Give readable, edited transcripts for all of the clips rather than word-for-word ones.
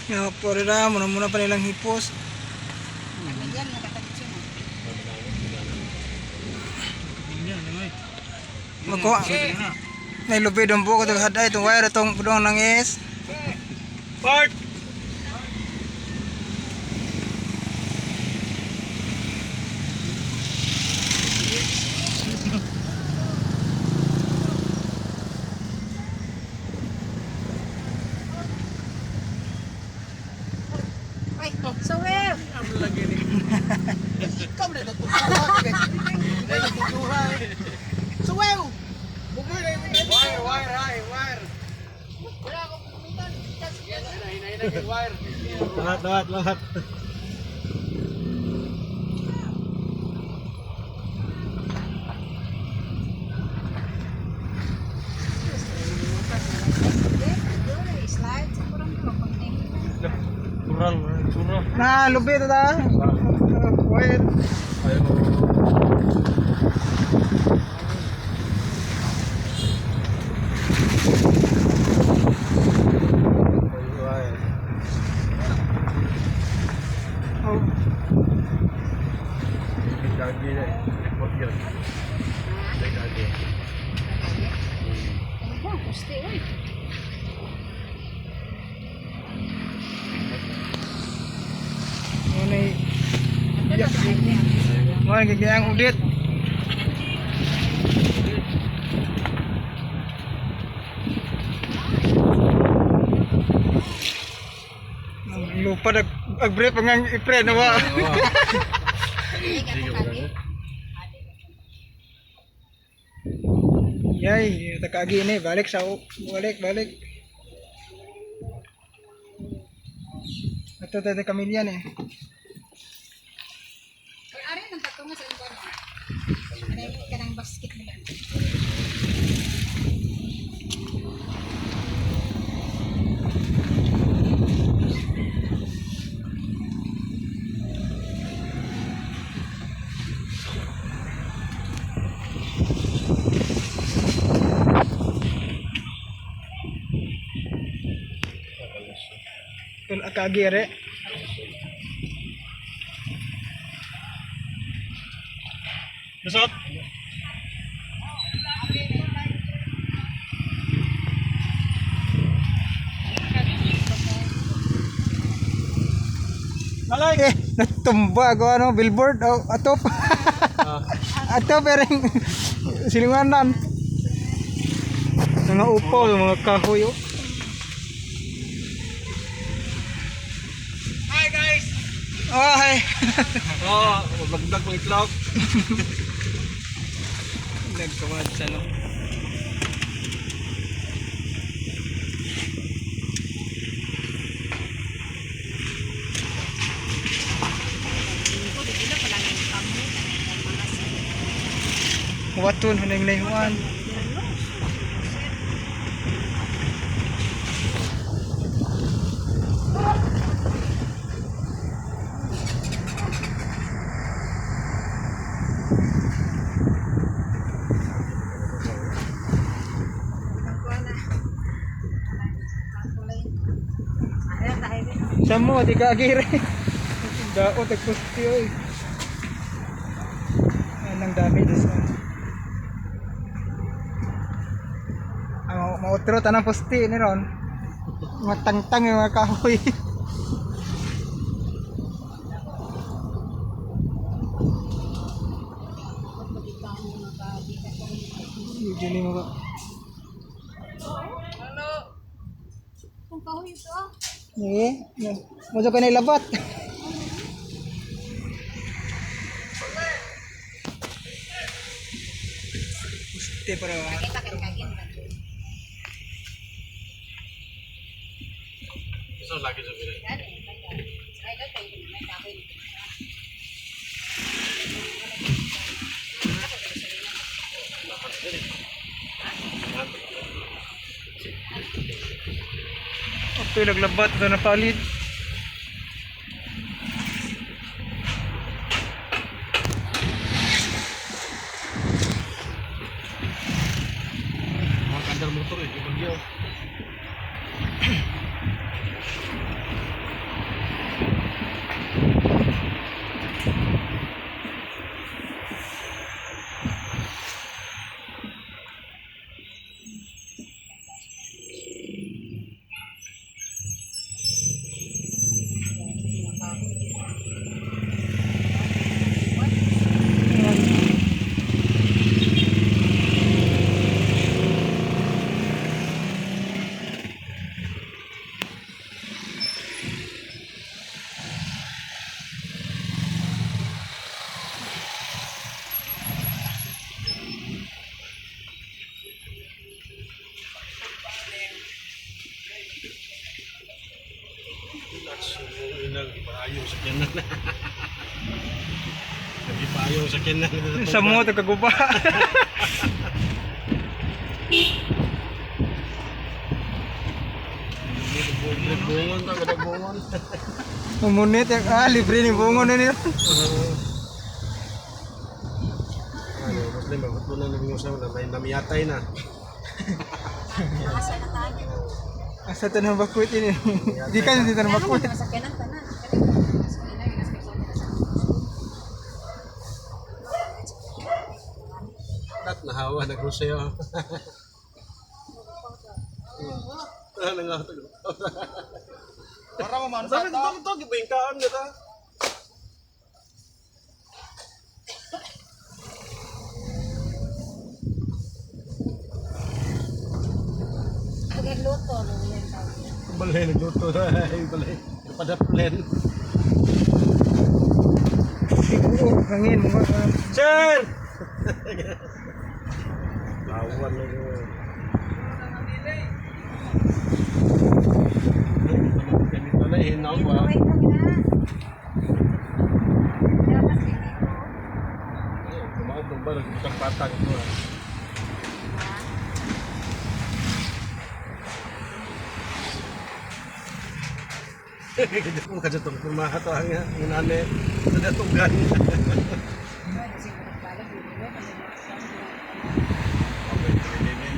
Nga po rin na, muna pa nilang hipos. Yan, nakatagit yun. Magkuha. May lupi doon po, kung haday, itong wire, itong pudong ng is. Part! Ay, so well. Ikaw na natutuwa. Natutuwa. So well. Wire. Wala akong pumuntan. Wire. Lahat. Slide, kurang penting. Kurang. Nah, lupi ito ta. Wire. Oh. Lagi deh. Report yun. Lagi. Ano ba? Gusti, uy. Muna Ano na sa kanya? Muna gigayang udit. Lupa nag-brief ang i-pre na ba? Ay, kakakagi. Yay, takagi ini balik sa balik. Ito tayo kamilyan eh. Ari nang tatunga sa iba. Ano yung kanang basket nila? Tul akagi re. Besot. Eh, natumba ako ano, billboard o atop. Atop ring silinganan. Mga upol, mga kahoy. Oh. Hi guys. Oh, hi. Magdag ng itlog. Nagkawad sa no. Watun huneng layuan. Samo di kagire. Dao tagpusti oy. Anang dami dito. Ang mautro tanang pusti ni ron. Matangtang yung mga kahoy. Juli mo ba? Kung kahoy ito ah. Eh, mo sa kanay labat. Pusti para. Kita kagin. Besot lagi sa bilang. Okay, naglabat ito na palit. Mga kandar motor eh, di ba sa kinan. Sa mo to kaguba. Bungon ta kada bungon. Umunit libre ni bungon na niya. Ano, Muslim ba na nang usaw na may namiyatay na. Asa na tayo. Asa to na bakwit ini. Di kan dito na bakwit. Masakyanan ka na. Tat nahawa nagrusayo. Ano nga to? Para mo man Sabi to gibingkaan nita. Pagluto no yan daw. Balay nagluto na. Balay. Padaplen. Hangin mo. Sir! Awan na yun. Ganito na hinaw ba? Wait lang na. Dapat din ito. Kumaot ng ba? Nagputang patang ito ah. Kung kadya itong pumahat ang inane. Nadatugan.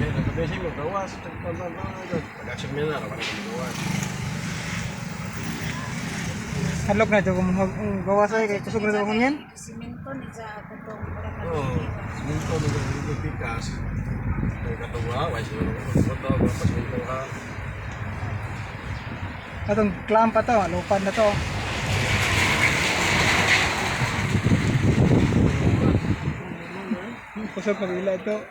Nagkabesing mo gawas. Pag-action mo na. Rawan mo gawas. Halok na to kung gawas ay kay kusog na to kung yan. Simento ni sa kutong Oo. Simunto mo ng pikas. May katuwa. Wais mo ng foto. Pas mo ha. Atong clamp pa to, lupan na to. Kusog kabila ito.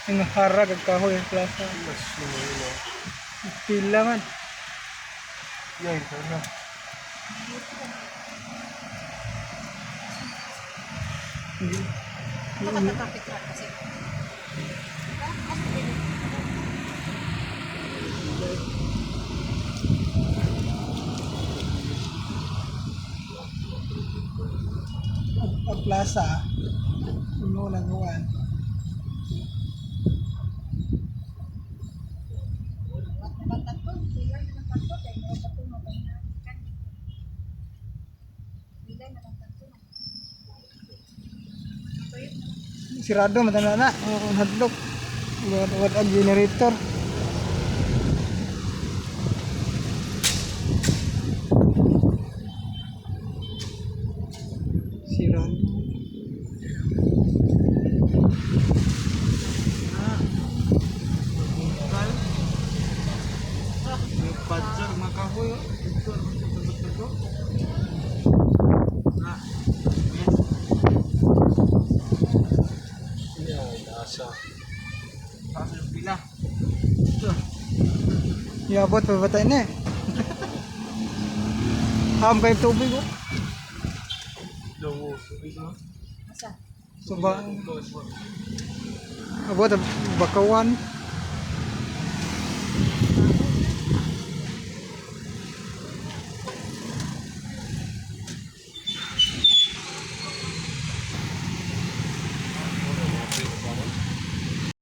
Ang harag ang kahoy ang plaza. Mas mo. Pila man. Yan, sana. Nakatapit lang kasi. Ang plaza. Puno ng uwan. Sirado matanda na. Ang hadlok. Wad ang generator. Sirado. Pajar makahoy. Ito ito. Yan, asa. Pasok pila. Yabot pa batay na eh. Ham kayo tubig oh. Dawo. Asa? So ba? Abot ang bakawan.